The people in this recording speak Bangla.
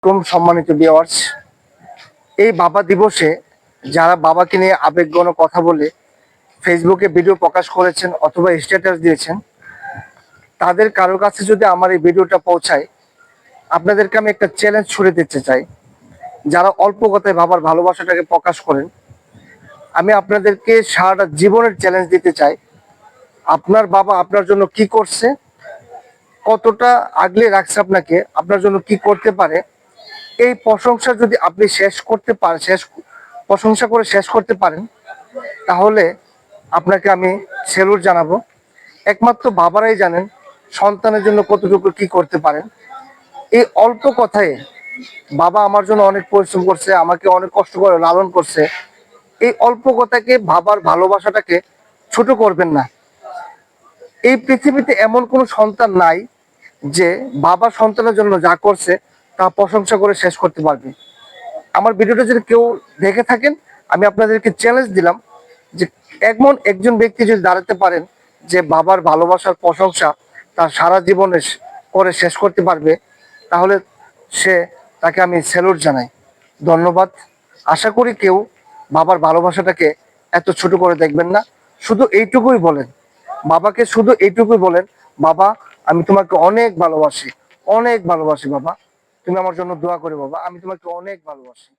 সম্মানিত ভিউয়ার্স, এই বাবা দিবসে যারা বাবাকে নিয়ে আবেগঘন কথা বলে ফেসবুকে ভিডিও প্রকাশ করেছেন অথবা স্ট্যাটাস দিয়েছেন, তাদের কারোর কাছে যদি আমার এই ভিডিওটা পৌঁছায়, আপনাদেরকে আমি একটা চ্যালেঞ্জ ছুড়ে দিতে চাই। যারা অল্প কথায় বাবার ভালোবাসাটাকে প্রকাশ করেন, আমি আপনাদেরকে সারাটা জীবনের চ্যালেঞ্জ দিতে চাই। আপনার বাবা আপনার জন্য কি করছে, কতটা আগলে রাখছে আপনাকে, আপনার জন্য কি করতে পারে, এই প্রশংসা যদি আপনি প্রশংসা করে শেষ করতে পারেন, তাহলে আপনাকে আমি স্যালুট জানাবো। একমাত্র বাবারাই জানেন সন্তানের জন্য কতটুকু কি করতে পারেন। এই অল্প কথায় বাবা আমার জন্য অনেক পরিশ্রম করছে, আমাকে অনেক কষ্ট করে লালন করছে। এই অল্প কথাকে, বাবার ভালোবাসাটাকে ছোট করবেন না। এই পৃথিবীতে এমন কোনো সন্তান নাই যে বাবা সন্তানের জন্য যা করছে তা প্রশংসা করে শেষ করতে পারবে। আমার ভিডিওটা যদি কেউ দেখে থাকেন, আমি আপনাদেরকে চ্যালেঞ্জ দিলাম যে এমন একজন ব্যক্তি যদি দাঁড়াতে পারেন যে বাবার ভালোবাসার প্রশংসা তার সারা জীবনে করে শেষ করতে পারবে, তাহলে তাকে আমি স্যালুট জানাই। ধন্যবাদ। আশা করি কেউ বাবার ভালোবাসাটাকে এত ছোট করে দেখবেন না। শুধু এইটুকুই বলেন বাবাকে, শুধু এইটুকুই বলেন, বাবা আমি তোমাকে অনেক ভালোবাসি, অনেক ভালোবাসি বাবা। তুমি আমার জন্য দোয়া করে বাবা, আমি তোমাকে অনেক ভালোবাসি।